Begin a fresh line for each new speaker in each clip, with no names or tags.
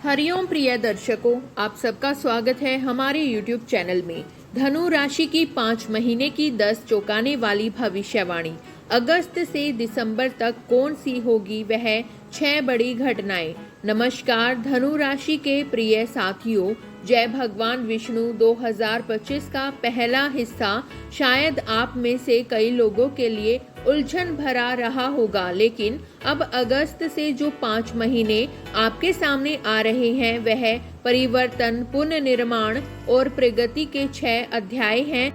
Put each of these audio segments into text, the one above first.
हरिओम प्रिय दर्शकों, आप सबका स्वागत है हमारे YouTube चैनल में। धनु राशि की 5 महीने की 10 चौंकाने वाली भविष्यवाणी। अगस्त से दिसंबर तक कौन सी होगी वह 6 बड़ी घटनाएं। नमस्कार धनु राशि के प्रिय साथियों, जय भगवान विष्णु। 2025 का पहला हिस्सा शायद आप में से कई लोगों के लिए उलझन भरा रहा होगा, लेकिन अब अगस्त से जो 5 महीने आपके सामने आ रहे हैं वह परिवर्तन, पुनर्निर्माण और प्रगति के 6 अध्याय हैं।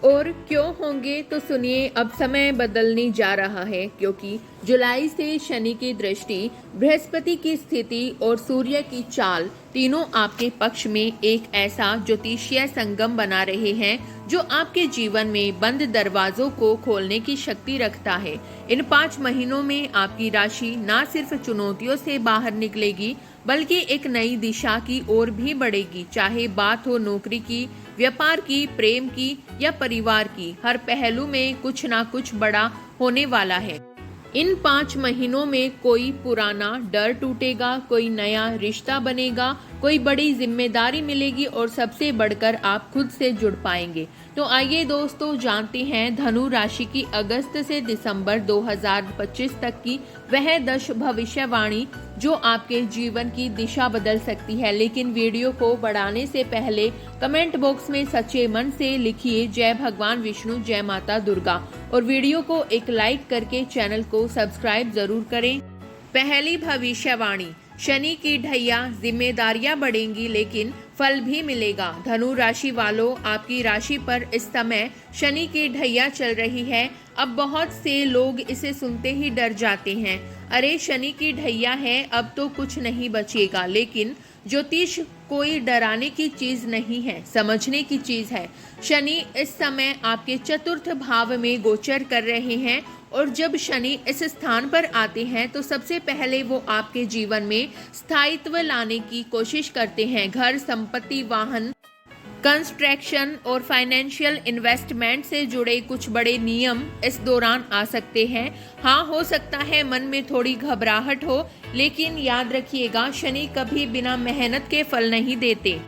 और क्यों होंगे तो सुनिए। अब समय बदलने जा रहा है, क्योंकि जुलाई से शनि की दृष्टि, बृहस्पति की स्थिति और सूर्य की चाल तीनों आपके पक्ष में एक ऐसा ज्योतिषीय संगम बना रहे हैं जो आपके जीवन में बंद दरवाजों को खोलने की शक्ति रखता है। इन 5 महीनों में आपकी राशि न सिर्फ चुनौतियों से बाहर निकलेगी बल्कि एक नई दिशा की ओर भी बढ़ेगी। चाहे बात हो नौकरी की, व्यापार की, प्रेम की या परिवार की, हर पहलू में कुछ ना कुछ बड़ा होने वाला है। इन 5 महीनों में कोई पुराना डर टूटेगा, कोई नया रिश्ता बनेगा, कोई बड़ी जिम्मेदारी मिलेगी और सबसे बढ़कर आप खुद से जुड़ पाएंगे। तो आइए दोस्तों जानते हैं धनु राशि की अगस्त से दिसंबर 2025 तक की वह 10 भविष्यवाणी जो आपके जीवन की दिशा बदल सकती है। लेकिन वीडियो को बढ़ाने से पहले कमेंट बॉक्स में सच्चे मन से लिखिए जय भगवान विष्णु, जय माता दुर्गा, और वीडियो को एक लाइक करके चैनल को सब्सक्राइब जरूर करें। पहली भविष्यवाणी, शनि की ढैया, जिम्मेदारियां बढ़ेंगी लेकिन फल भी मिलेगा। धनु राशि वालों, आपकी राशि पर इस समय शनि की ढैया चल रही है। अब बहुत से लोग इसे सुनते ही डर जाते हैं। अरे शनि की ढैया है, अब तो कुछ नहीं बचेगा। लेकिन ज्योतिष कोई डराने की चीज नहीं है, समझने की चीज है। शनि इस समय आपके चतुर्थ भाव में गोचर कर रहे हैं और जब शनि इस स्थान पर आते हैं तो सबसे पहले वो आपके जीवन में स्थायित्व लाने की कोशिश करते हैं। घर, संपत्ति, वाहन, कंस्ट्रक्शन और फाइनेंशियल इन्वेस्टमेंट से जुड़े कुछ बड़े नियम इस दौरान आ सकते हैं। हाँ, हो सकता है मन में थोड़ी घबराहट हो, लेकिन याद रखिएगा शनि कभी बिना मेहनत के फल नहीं देते।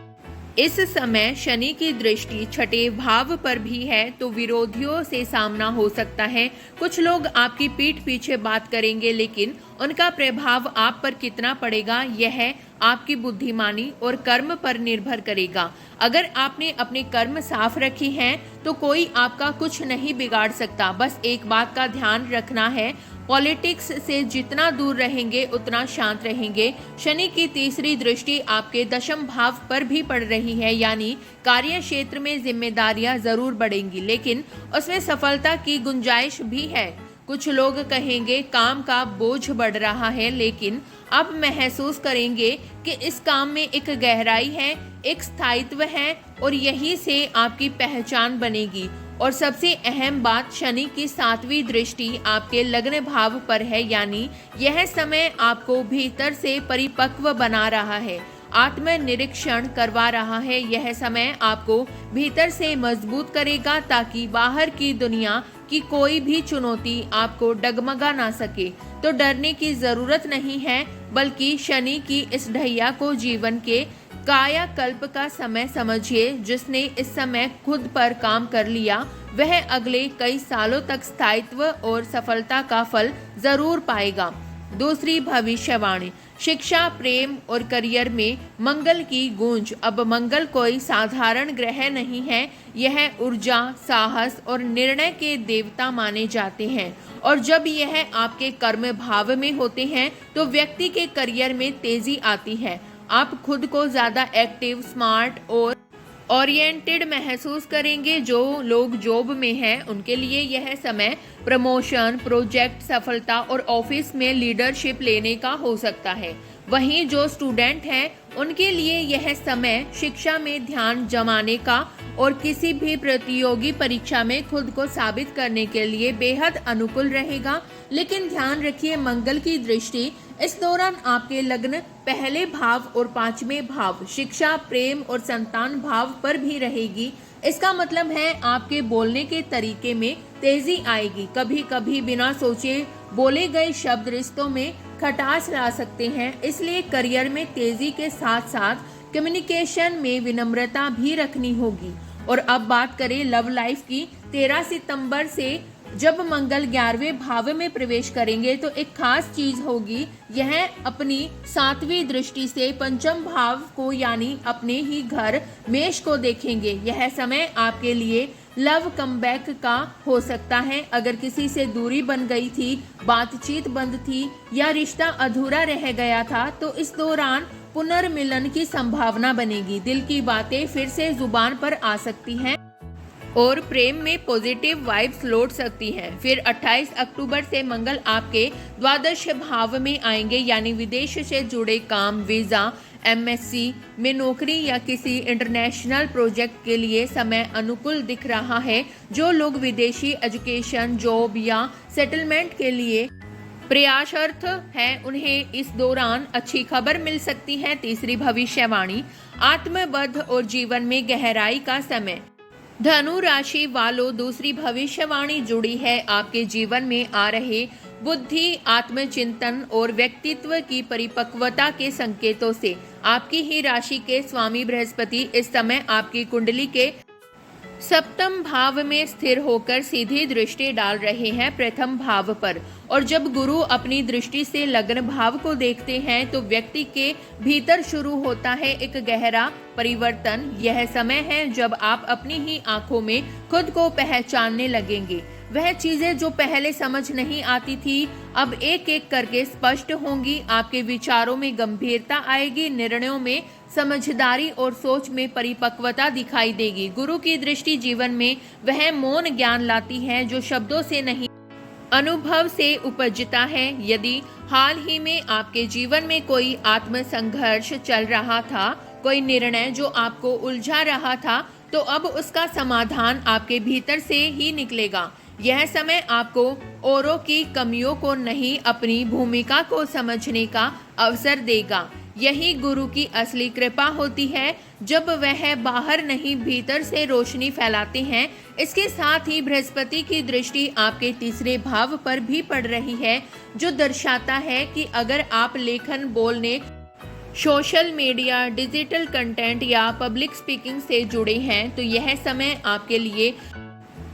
इस समय शनि की दृष्टि 6ठे भाव पर भी है, तो विरोधियों से सामना हो सकता है। कुछ लोग आपकी पीठ पीछे बात करेंगे, लेकिन उनका प्रभाव आप पर कितना पड़ेगा यह आपकी बुद्धिमानी और कर्म पर निर्भर करेगा। अगर आपने अपने कर्म साफ रखे हैं तो कोई आपका कुछ नहीं बिगाड़ सकता। बस एक बात का ध्यान रखना है, पॉलिटिक्स से जितना दूर रहेंगे उतना शांत रहेंगे। शनि की तीसरी दृष्टि आपके 10म भाव पर भी पड़ रही है, यानी कार्य क्षेत्र में जिम्मेदारियां जरूर बढ़ेंगी लेकिन उसमें सफलता की गुंजाइश भी है। कुछ लोग कहेंगे काम का बोझ बढ़ रहा है, लेकिन आप महसूस करेंगे कि इस काम में एक गहराई है, एक स्थायित्व है और यही से आपकी पहचान बनेगी। और सबसे अहम बात, शनि की 7वीं दृष्टि आपके लग्न भाव पर है, यानी यह समय आपको भीतर से परिपक्व बना रहा है, आत्मनिरीक्षण करवा रहा है। यह समय आपको भीतर से मजबूत करेगा ताकि बाहर की दुनिया की कोई भी चुनौती आपको डगमगा ना सके। तो डरने की जरूरत नहीं है, बल्कि शनि की इस ढैया को जीवन के कायाकल्प का समय समझिए। जिसने इस समय खुद पर काम कर लिया वह अगले कई सालों तक स्थायित्व और सफलता का फल जरूर पाएगा। दूसरी भविष्यवाणी, शिक्षा, प्रेम और करियर में मंगल की गूंज। अब मंगल कोई साधारण ग्रह नहीं है, यह ऊर्जा, साहस और निर्णय के देवता माने जाते हैं। और जब यह आपके कर्म भाव में होते हैं तो व्यक्ति के करियर में तेजी आती है। आप खुद को ज्यादा एक्टिव, स्मार्ट और ओरिएंटेड महसूस करेंगे। जो लोग जॉब में हैं उनके लिए यह समय प्रमोशन, प्रोजेक्ट सफलता और ऑफिस में लीडरशिप लेने का हो सकता है। वहीं जो स्टूडेंट हैं उनके लिए यह समय शिक्षा में ध्यान जमाने का और किसी भी प्रतियोगी परीक्षा में खुद को साबित करने के लिए बेहद अनुकूल रहेगा। लेकिन ध्यान रखिए, मंगल की दृष्टि इस दौरान आपके लग्न, पहले भाव और 5वें भाव, शिक्षा, प्रेम और संतान भाव पर भी रहेगी। इसका मतलब है आपके बोलने के तरीके में तेजी आएगी। कभी कभी बिना सोचे बोले गए शब्द रिश्तों में खटास ला सकते हैं। इसलिए करियर में तेजी के साथ साथ कम्युनिकेशन में विनम्रता भी रखनी होगी। और अब बात करें लव लाइफ की। 13 सितंबर से जब मंगल 11वें भाव में प्रवेश करेंगे तो एक खास चीज होगी। यह अपनी 7वीं दृष्टि से पंचम भाव को यानी अपने ही घर मेष को देखेंगे। यह समय आपके लिए लव कमबैक का हो सकता है। अगर किसी से दूरी बन गई थी, बातचीत बंद थी या रिश्ता अधूरा रह गया था तो इस दौरान पुनर्मिलन की संभावना बनेगी। दिल की बातें फिर से जुबान पर आ सकती हैं और प्रेम में पॉजिटिव वाइब्स लौट सकती हैं। फिर 28 अक्टूबर से मंगल आपके द्वादश भाव में आएंगे, यानी विदेश से जुड़े काम, वीजा, एमएससी में नौकरी या किसी इंटरनेशनल प्रोजेक्ट के लिए समय अनुकूल दिख रहा है। जो लोग विदेशी एजुकेशन, जॉब या सेटलमेंट के लिए प्रयासरत हैं उन्हें इस दौरान अच्छी खबर मिल सकती है। तीसरी भविष्यवाणी, आत्मबद्ध और जीवन में गहराई का समय। धनु राशि वालों, दूसरी भविष्यवाणी जुड़ी है आपके जीवन में आ रहे बुद्धि, आत्मचिंतन और व्यक्तित्व की परिपक्वता के संकेतों से। आपकी ही राशि के स्वामी बृहस्पति इस समय आपकी कुंडली के 7म भाव में स्थिर होकर सीधी दृष्टि डाल रहे हैं प्रथम भाव पर। और जब गुरु अपनी दृष्टि से लग्न भाव को देखते हैं तो व्यक्ति के भीतर शुरू होता है एक गहरा परिवर्तन। यह समय है जब आप अपनी ही आंखों में खुद को पहचानने लगेंगे। वह चीजें जो पहले समझ नहीं आती थी अब एक एक करके स्पष्ट होंगी। आपके विचारों में गंभीरता आएगी, निर्णयों में समझदारी और सोच में परिपक्वता दिखाई देगी। गुरु की दृष्टि जीवन में वह मौन ज्ञान लाती है जो शब्दों से नहीं अनुभव से उपजता है। यदि हाल ही में आपके जीवन में कोई आत्म संघर्ष चल रहा था, कोई निर्णय जो आपको उलझा रहा था, तो अब उसका समाधान आपके भीतर से ही निकलेगा। यह समय आपको औरों की कमियों को नहीं, अपनी भूमिका को समझने का अवसर देगा। यही गुरु की असली कृपा होती है, जब वह बाहर नहीं भीतर से रोशनी फैलाते हैं। इसके साथ ही बृहस्पति की दृष्टि आपके तीसरे भाव पर भी पड़ रही है, जो दर्शाता है कि अगर आप लेखन, बोलने, सोशल मीडिया, डिजिटल कंटेंट या पब्लिक स्पीकिंग से जुड़े हैं तो यह समय आपके लिए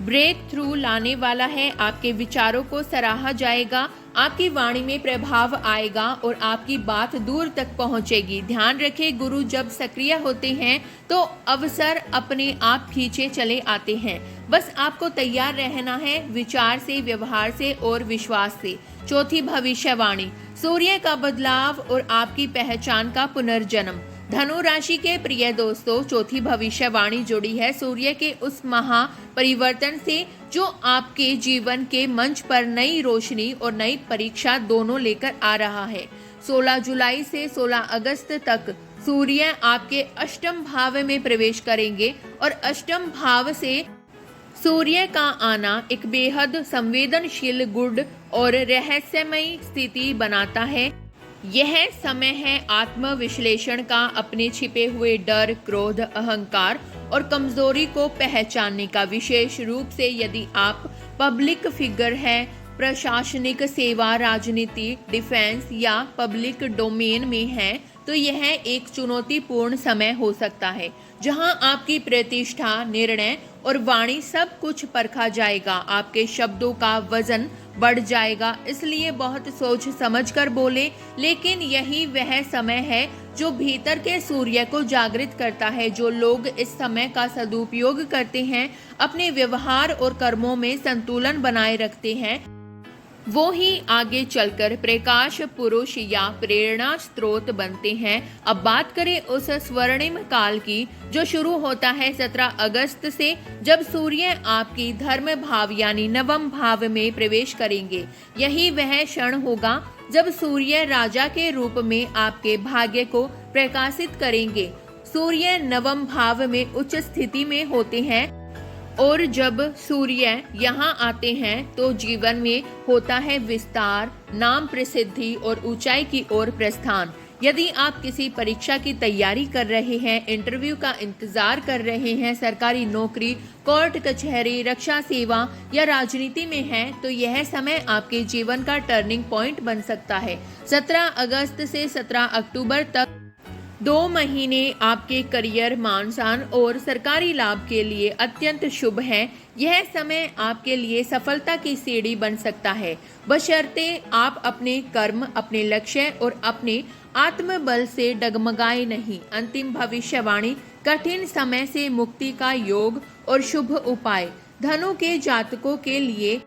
ब्रेक थ्रू लाने वाला है। आपके विचारों को सराहा जाएगा, आपकी वाणी में प्रभाव आएगा और आपकी बात दूर तक पहुंचेगी। ध्यान रखें, गुरु जब सक्रिय होते हैं तो अवसर अपने आप खींचे चले आते हैं। बस आपको तैयार रहना है, विचार से, व्यवहार से और विश्वास से। चौथी भविष्यवाणी, सूर्य का बदलाव और आपकी पहचान का पुनर्जन्म। धनु राशि के प्रिय दोस्तों, चौथी भविष्यवाणी जुड़ी है सूर्य के उस महा परिवर्तन से जो आपके जीवन के मंच पर नई रोशनी और नई परीक्षा दोनों लेकर आ रहा है। 16 जुलाई से 16 अगस्त तक सूर्य आपके अष्टम भाव में प्रवेश करेंगे और अष्टम भाव से सूर्य का आना एक बेहद संवेदनशील, गुड और रहस्यमयी स्थिति बनाता है। यह समय है आत्मविश्लेषण का, अपने छिपे हुए डर, क्रोध, अहंकार और कमजोरी को पहचानने का। विशेष रूप से यदि आप पब्लिक फिगर हैं, प्रशासनिक सेवा, राजनीति, डिफेंस या पब्लिक डोमेन में हैं, तो यह एक चुनौतीपूर्ण समय हो सकता है जहां आपकी प्रतिष्ठा, निर्णय और वाणी सब कुछ परखा जाएगा। आपके शब्दों का वजन बढ़ जाएगा, इसलिए बहुत सोच समझ कर बोले। लेकिन यही वह समय है जो भीतर के सूर्य को जागृत करता है। जो लोग इस समय का सदुपयोग करते हैं, अपने व्यवहार और कर्मों में संतुलन बनाए रखते हैं, वो ही आगे चलकर प्रकाश पुरुष या प्रेरणा स्रोत बनते हैं। अब बात करें उस स्वर्णिम काल की जो शुरू होता है 17 अगस्त से, जब सूर्य आपकी धर्म भाव यानी नवम भाव में प्रवेश करेंगे। यही वह क्षण होगा जब सूर्य राजा के रूप में आपके भाग्य को प्रकाशित करेंगे। सूर्य नवम भाव में उच्च स्थिति में होते हैं और जब सूर्य यहाँ आते हैं तो जीवन में होता है विस्तार, नाम प्रसिद्धि और ऊंचाई की ओर प्रस्थान। यदि आप किसी परीक्षा की तैयारी कर रहे हैं, इंटरव्यू का इंतजार कर रहे हैं, सरकारी नौकरी, कोर्ट कचहरी, रक्षा सेवा या राजनीति में हैं, तो यह समय आपके जीवन का टर्निंग पॉइंट बन सकता है। 17 अगस्त से 17 अक्टूबर तक 2 महीने आपके करियर, मान सम्मान और सरकारी लाभ के लिए अत्यंत शुभ है। यह समय आपके लिए सफलता की सीढ़ी बन सकता है, बशर्ते आप अपने कर्म, अपने लक्ष्य और अपने आत्मबल से डगमगाए नहीं। अंतिम भविष्यवाणी, कठिन समय से मुक्ति का योग और शुभ उपाय। धनु के जातकों के लिए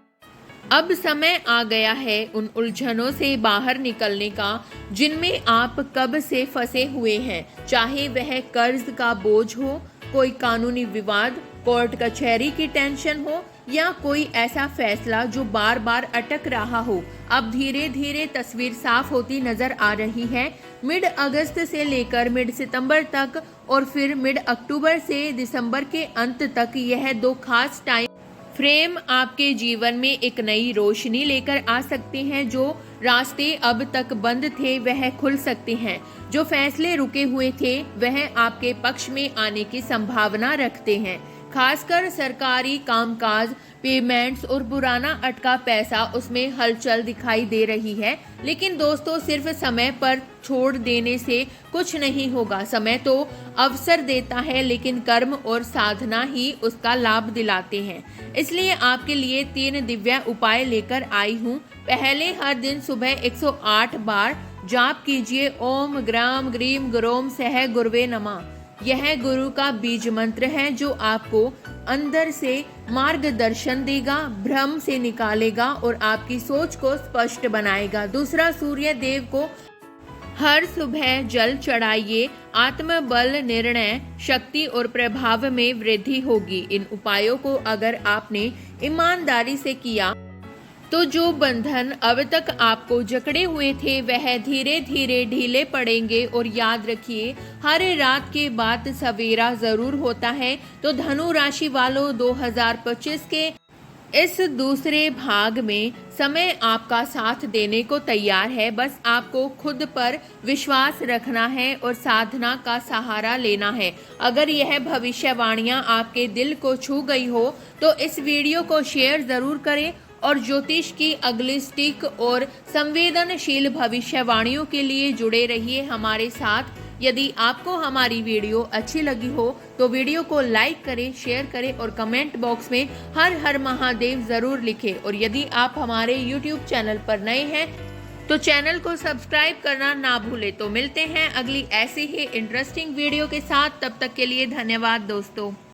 अब समय आ गया है उन उलझनों से बाहर निकलने का जिनमें आप कब से फंसे हुए हैं, चाहे वह कर्ज का बोझ हो, कोई कानूनी विवाद, कोर्ट कचहरी की टेंशन हो या कोई ऐसा फैसला जो बार बार अटक रहा हो। अब धीरे धीरे तस्वीर साफ होती नजर आ रही है। मिड अगस्त से लेकर मिड सितंबर तक और फिर मिड अक्टूबर से दिसंबर के अंत तक यह 2 खास टाइम फ्रेम आपके जीवन में एक नई रोशनी लेकर आ सकते हैं। जो रास्ते अब तक बंद थे वह खुल सकते हैं, जो फैसले रुके हुए थे वह आपके पक्ष में आने की संभावना रखते हैं। खासकर सरकारी कामकाज, पेमेंट्स और पुराना अटका पैसा, उसमें हलचल दिखाई दे रही है। लेकिन दोस्तों, सिर्फ समय पर छोड़ देने से कुछ नहीं होगा। समय तो अवसर देता है, लेकिन कर्म और साधना ही उसका लाभ दिलाते हैं। इसलिए आपके लिए 3 दिव्य उपाय लेकर आई हूँ। पहले, हर दिन सुबह 108 बार जाप कीजिए ओम ग्राम ग्रीम गुरोम सह गुरुवे नमः। यह गुरु का बीज मंत्र है जो आपको अंदर से मार्गदर्शन देगा, भ्रम से निकालेगा और आपकी सोच को स्पष्ट बनाएगा। दूसरा, सूर्य देव को हर सुबह जल चढ़ाइए। आत्मबल, निर्णय शक्ति और प्रभाव में वृद्धि होगी। इन उपायों को अगर आपने ईमानदारी से किया तो जो बंधन अब तक आपको जकड़े हुए थे वह धीरे धीरे ढीले पड़ेंगे। और याद रखिए, हर रात के बाद सवेरा जरूर होता है। तो धनु राशि वालों, 2025 के इस दूसरे भाग में समय आपका साथ देने को तैयार है। बस आपको खुद पर विश्वास रखना है और साधना का सहारा लेना है। अगर यह भविष्यवाणियां आपके दिल को छू गई हो तो इस वीडियो को शेयर जरूर करें और ज्योतिष की अगली स्टिक और संवेदनशील भविष्यवाणियों के लिए जुड़े रहिए हमारे साथ। यदि आपको हमारी वीडियो अच्छी लगी हो तो वीडियो को लाइक करें, शेयर करें और कमेंट बॉक्स में हर हर महादेव जरूर लिखें। और यदि आप हमारे YouTube चैनल पर नए हैं तो चैनल को सब्सक्राइब करना ना भूलें। तो मिलते हैं अगली ऐसी ही इंटरेस्टिंग वीडियो के साथ। तब तक के लिए धन्यवाद दोस्तों।